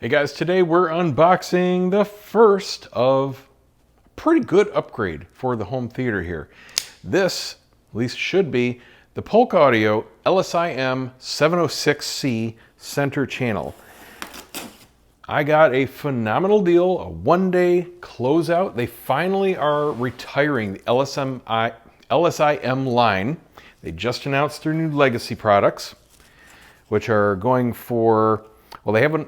Hey guys, today we're unboxing the first of a pretty good upgrade for the home theater here. This, at least should be, the Polk Audio LSiM 706c center channel. I got a phenomenal deal, a one-day closeout. They finally are retiring the LSiM line. They just announced their new legacy products, which are going for, well, they haven't,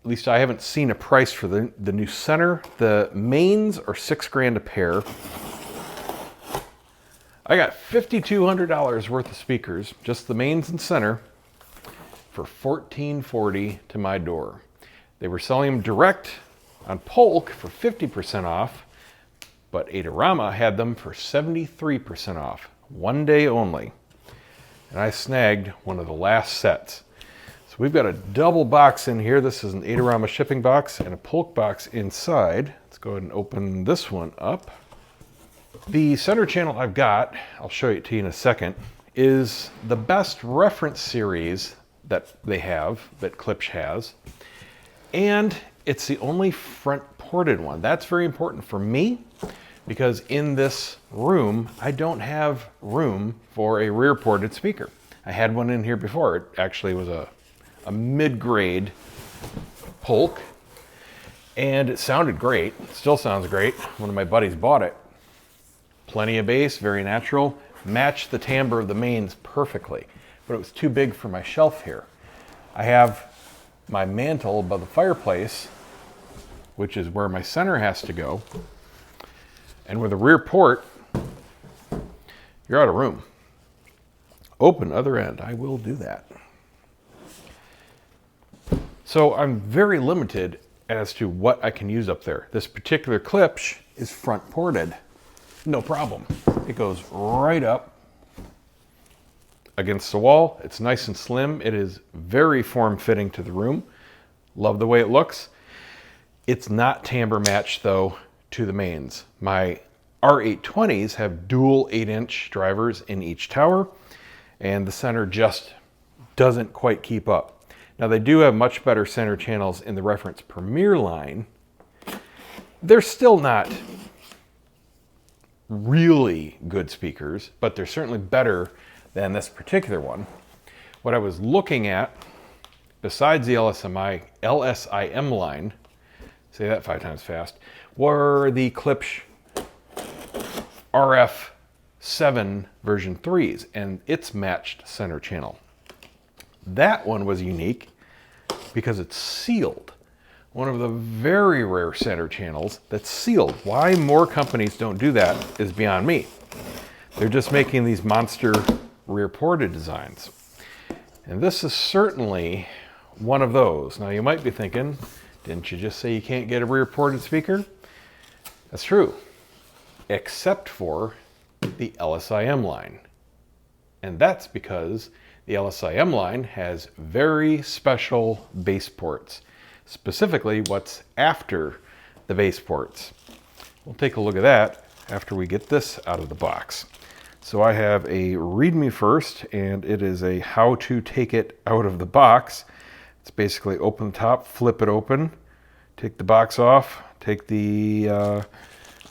at least I haven't seen a price for the new center. The mains are $6,000 a pair. I got $5,200 worth of speakers, just the mains and center, for $1,440 to my door. They were selling them direct on Polk for 50% off, but Adorama had them for 73% off, one day only. And I snagged one of the last sets. So we've got a double box in here. This is an Adorama shipping box and a Polk box inside. Let's go ahead and open this one up. The center channel I've got, I'll show it to you in a second, is the best reference series that they have, that Klipsch has. And it's the only front ported one. That's very important for me because in this room, I don't have room for a rear ported speaker. I had one in here before. It actually was a mid-grade Polk, and it sounded great. It still sounds great. One of my buddies bought it. Plenty of bass, very natural, matched the timbre of the mains perfectly, but it was too big for my shelf here. I have my mantle above the fireplace, which is where my center has to go, and with a rear port, you're out of room. Open other end, I will do that. So I'm very limited as to what I can use up there. This particular Klipsch is front ported. No problem. It goes right up against the wall. It's nice and slim. It is very form-fitting to the room. Love the way it looks. It's not timbre matched though to the mains. My R820s have dual 8-inch drivers in each tower, and the center just doesn't quite keep up. Now they do have much better center channels in the reference Premier line. They're still not really good speakers, but they're certainly better than this particular one. What I was looking at, besides the LSiM line, say that 5 times fast, were the Klipsch RF7 version 3s and its matched center channel. That one was unique because it's sealed. One of the very rare center channels that's sealed. Why more companies don't do that is beyond me. They're just making these monster rear ported designs. And this is certainly one of those. Now you might be thinking, didn't you just say you can't get a rear ported speaker? That's true, except for the LSiM line. And that's because the LSiM line has very special bass ports, specifically what's after the bass ports. We'll take a look at that after we get this out of the box. So I have a README first, and it is a how to take it out of the box. It's basically open the top, flip it open, take the box off, take the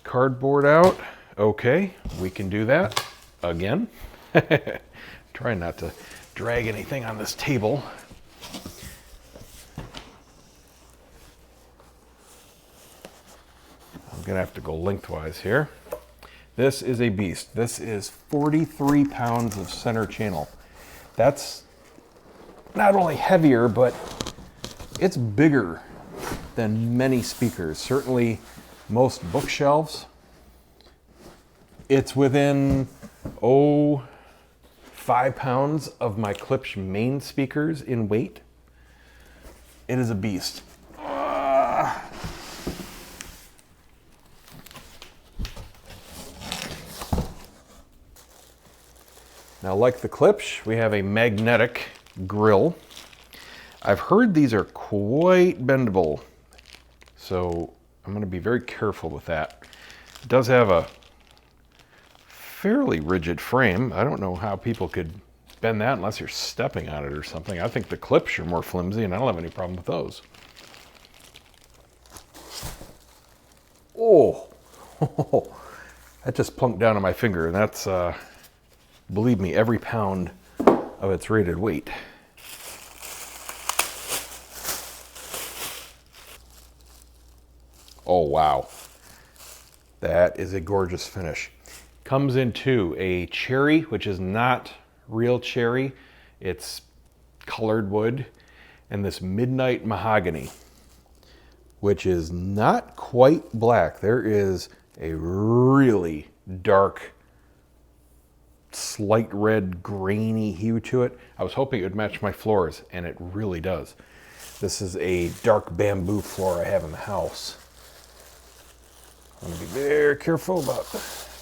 cardboard out. Okay, we can do that again. Try not to drag anything on this table. I'm gonna have to go lengthwise here. This is a beast. This is 43 pounds of center channel. That's not only heavier, but it's bigger than many speakers, certainly most bookshelves. It's within, 5 pounds of my Klipsch main speakers in weight. It is a beast. Now, like the Klipsch, we have a magnetic grill. I've heard these are quite bendable, so I'm going to be very careful with that. It does have a fairly rigid frame. I don't know how people could bend that unless you're stepping on it or something. I think the Klipsch are more flimsy, and I don't have any problem with those. Oh, that just plunked down on my finger, and that's, believe me, every pound of its rated weight. Oh, wow. That is a gorgeous finish. Comes into a cherry, which is not real cherry. It's colored wood, and this midnight mahogany, which is not quite black. There is a really dark, slight red, grainy hue to it. I was hoping it would match my floors, and it really does. This is a dark bamboo floor I have in the house. I'm gonna be very careful about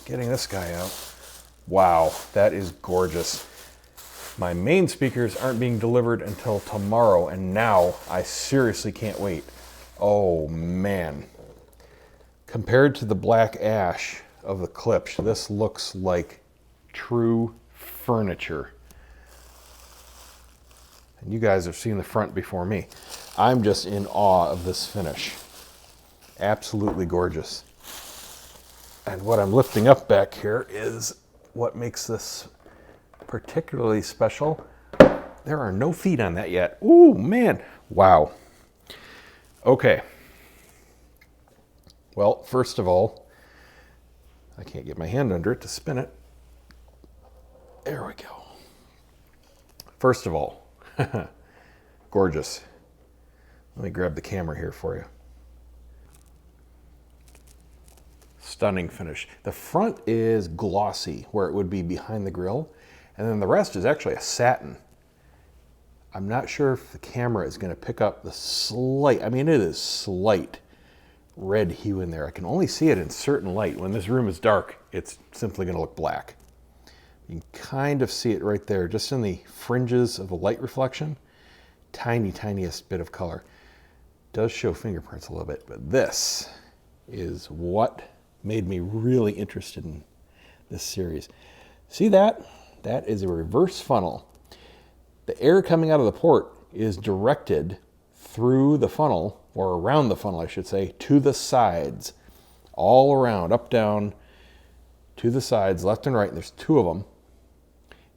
getting this guy out. Wow, that is gorgeous. My main speakers aren't being delivered until tomorrow, and now I seriously can't wait. Oh man. Compared to the black ash of the Klipsch, this looks like true furniture. And you guys have seen the front before me. I'm just in awe of this finish. Absolutely gorgeous. And what I'm lifting up back here is what makes this particularly special. There are no feet on that yet. Ooh, man. Wow. Okay. Well, first of all, I can't get my hand under it to spin it. There we go. First of all, gorgeous. Let me grab the camera here for you. Stunning finish. The front is glossy, where it would be behind the grill, and then the rest is actually a satin. I'm not sure if the camera is going to pick up the slight, I mean it is slight red hue in there. I can only see it in certain light. When this room is dark, it's simply going to look black. You can kind of see it right there, just in the fringes of the light reflection. Tiniest bit of color. Does show fingerprints a little bit, but this is what made me really interested in this series. See that? That is a reverse funnel. The air coming out of the port is directed through the funnel, or around the funnel, I should say, to the sides. All around, up, down, to the sides, left and right. There's two of them,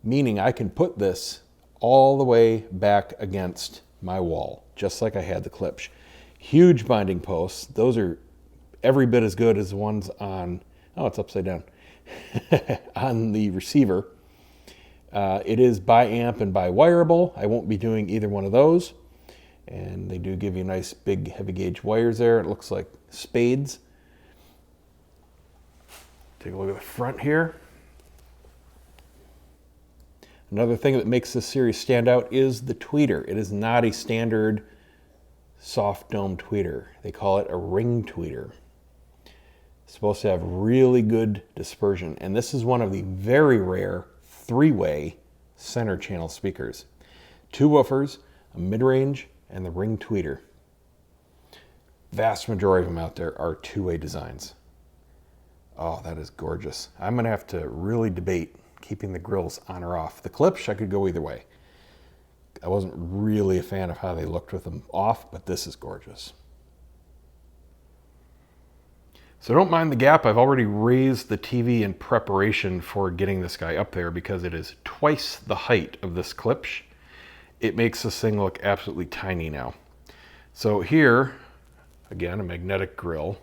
meaning I can put this all the way back against my wall, just like I had the Klipsch. Huge binding posts. Those are every bit as good as the ones on, oh, it's upside down, on the receiver. It is bi-amp and bi-wireable. I won't be doing either one of those. And they do give you nice big heavy gauge wires there. It looks like spades. Take a look at the front here. Another thing that makes this series stand out is the tweeter. It is not a standard soft dome tweeter. They call it a ring tweeter. It's supposed to have really good dispersion, and this is one of the very rare three-way center channel speakers. Two woofers, a mid-range, and the ring tweeter. Vast majority of them out there are two-way designs. Oh, that is gorgeous. I'm going to have to really debate keeping the grills on or off. The Klipsch, I could go either way. I wasn't really a fan of how they looked with them off, but this is gorgeous. So don't mind the gap. I've already raised the TV in preparation for getting this guy up there because it is twice the height of this Klipsch. It makes this thing look absolutely tiny now. So here, again, a magnetic grill.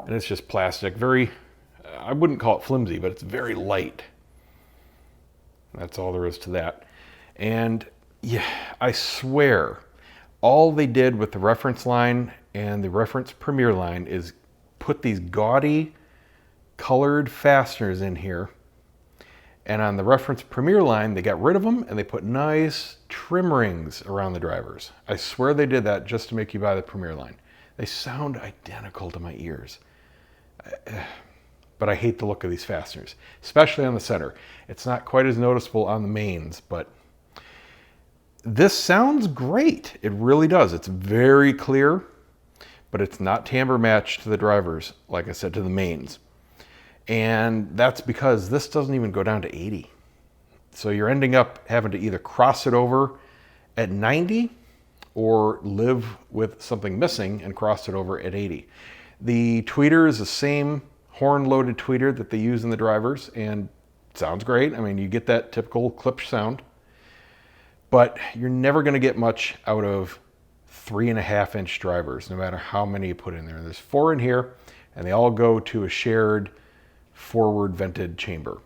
And it's just plastic, very, I wouldn't call it flimsy, but it's very light. That's all there is to that. And yeah, I swear, all they did with the reference line and the reference premier line is put these gaudy colored fasteners in here. And on the reference premier line, they got rid of them and they put nice trim rings around the drivers. I swear they did that just to make you buy the premier line. They sound identical to my ears. But I hate the look of these fasteners, especially on the center. It's not quite as noticeable on the mains, but this sounds great. It really does. It's very clear, but it's not timbre matched to the drivers, like I said, to the mains. And that's because this doesn't even go down to 80. So you're ending up having to either cross it over at 90 or live with something missing and cross it over at 80. The tweeter is the same horn-loaded tweeter that they use in the drivers, and it sounds great. I mean, you get that typical Klipsch sound, but you're never going to get much out of 3.5-inch drivers, no matter how many you put in there. There's 4 in here, and they all go to a shared forward vented chamber.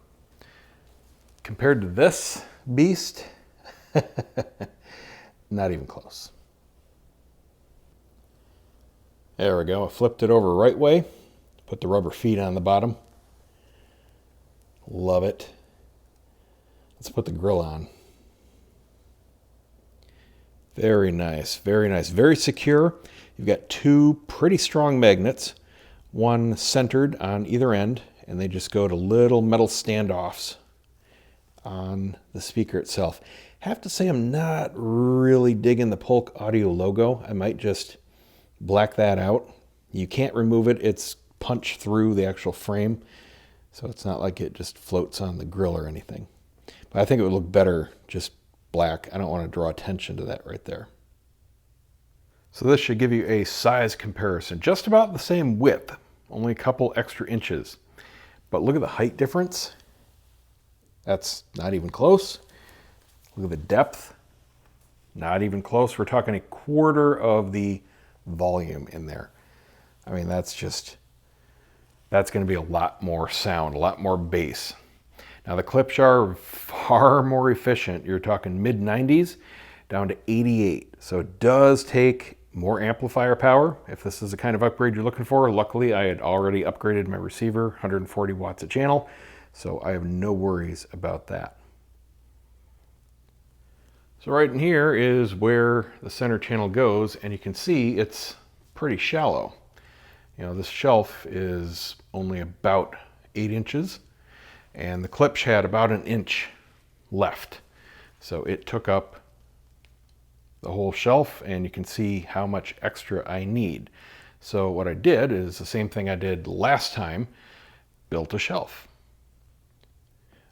Compared to this beast, not even close. There we go. I flipped it over right way. Put the rubber feet on the bottom. Love it. Let's put the grill on. Very nice, very nice. Very secure. You've got 2 pretty strong magnets, one centered on either end, and they just go to little metal standoffs on the speaker itself. Have to say I'm not really digging the Polk Audio logo. I might just black that out. You can't remove it. It's punched through the actual frame, so it's not like it just floats on the grill or anything. But I think it would look better just black. I don't want to draw attention to that right there. So this should give you a size comparison. Just about the same width, only a couple extra inches. But look at the height difference. That's not even close. Look at the depth. Not even close. We're talking 1/4 of the volume in there. I mean, that's going to be a lot more sound, a lot more bass. Now the Klipsch are far more efficient. You're talking mid-90s down to 88. So it does take more amplifier power if this is the kind of upgrade you're looking for. Luckily, I had already upgraded my receiver, 140 watts a channel, so I have no worries about that. So right in here is where the center channel goes, and you can see it's pretty shallow. You know, this shelf is only about 8 inches, and the Klipsch had about 1 inch left. So it took up the whole shelf, and you can see how much extra I need. So what I did is the same thing I did last time, built a shelf.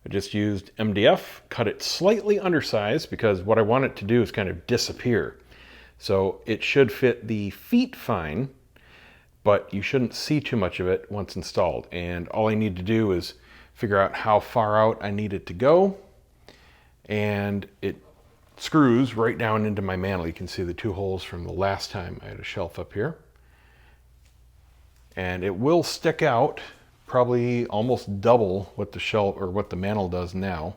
I just used MDF, cut it slightly undersized because what I want it to do is kind of disappear. So it should fit the feet fine, but you shouldn't see too much of it once installed. And all I need to do is figure out how far out I need it to go, and it screws right down into my mantle. You can see the 2 holes from the last time I had a shelf up here. And it will stick out probably almost double what the shelf or what the mantle does now,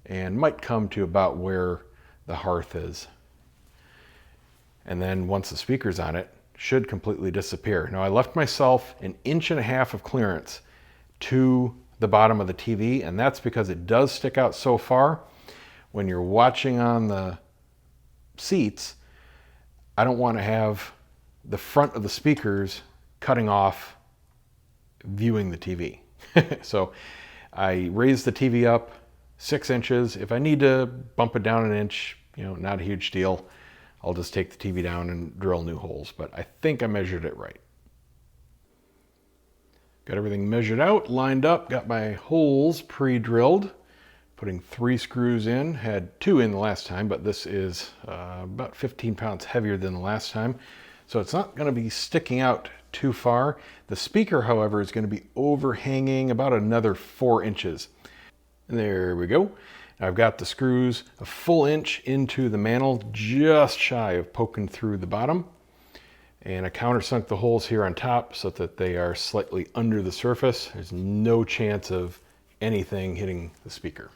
and might come to about where the hearth is. And then once the speaker's on it, should completely disappear. Now I left myself 1.5 inches of clearance to the bottom of the TV, and that's because it does stick out so far. When you're watching on the seats, I don't want to have the front of the speakers cutting off viewing the TV. So I raised the TV up 6 inches. If I need to bump it down 1 inch, you know, not a huge deal. I'll just take the TV down and drill new holes, but I think I measured it right. Got everything measured out, lined up, got my holes pre-drilled, putting 3 screws in. Had 2 in the last time, but this is about 15 pounds heavier than the last time. So it's not going to be sticking out too far. The speaker, however, is going to be overhanging about another 4 inches. And there we go. Now I've got the screws a full inch into the mantle, just shy of poking through the bottom. And I countersunk the holes here on top so that they are slightly under the surface. There's no chance of anything hitting the speaker.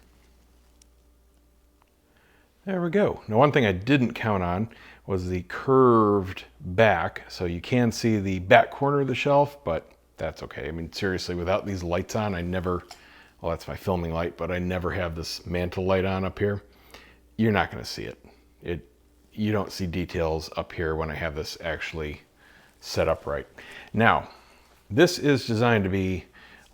There we go. Now one thing I didn't count on was the curved back. So you can see the back corner of the shelf, but that's okay. I mean, seriously, without these lights on, I never, well, that's my filming light, but I never have this mantle light on up here. You're not going to see it. You don't see details up here when I have this actually set up right. Now, this is designed to be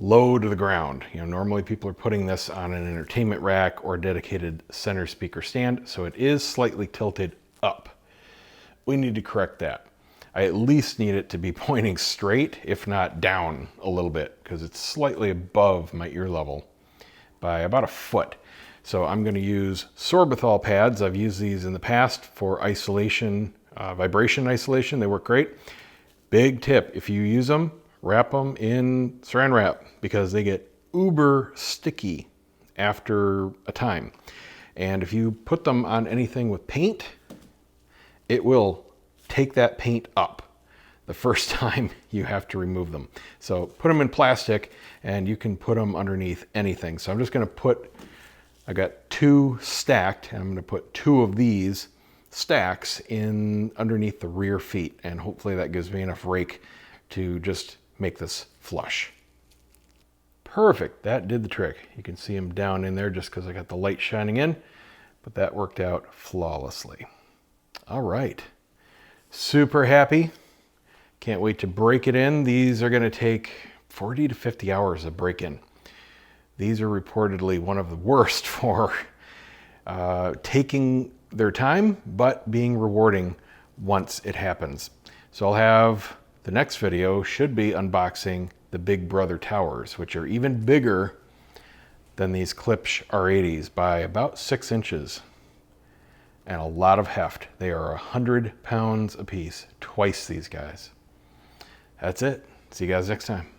low to the ground. You know, normally people are putting this on an entertainment rack or a dedicated center speaker stand, so it is slightly tilted up. We need to correct that. I at least need it to be pointing straight, if not down a little bit, because it's slightly above my ear level by about 1 foot. So I'm going to use sorbitol pads. I've used these in the past for isolation, vibration isolation. They work great. Big tip, if you use them, wrap them in saran wrap because they get uber sticky after a time. And if you put them on anything with paint, it will take that paint up the first time you have to remove them. So put them in plastic and you can put them underneath anything. So I'm just gonna I got 2 stacked, and I'm gonna put 2 of these stacks in underneath the rear feet, and hopefully that gives me enough rake to just make this flush. Perfect, that did the trick. You can see them down in there just because I got the light shining in, but that worked out flawlessly. All right, super happy. Can't wait to break it in. These are gonna take 40 to 50 hours to break in. These are reportedly one of the worst for taking their time, but being rewarding once it happens. So I'll have, the next video should be unboxing the Big Brother towers, which are even bigger than these Klipsch R80s by about 6 inches. And a lot of heft. They are 100 pounds a piece, twice these guys. That's it. See you guys next time.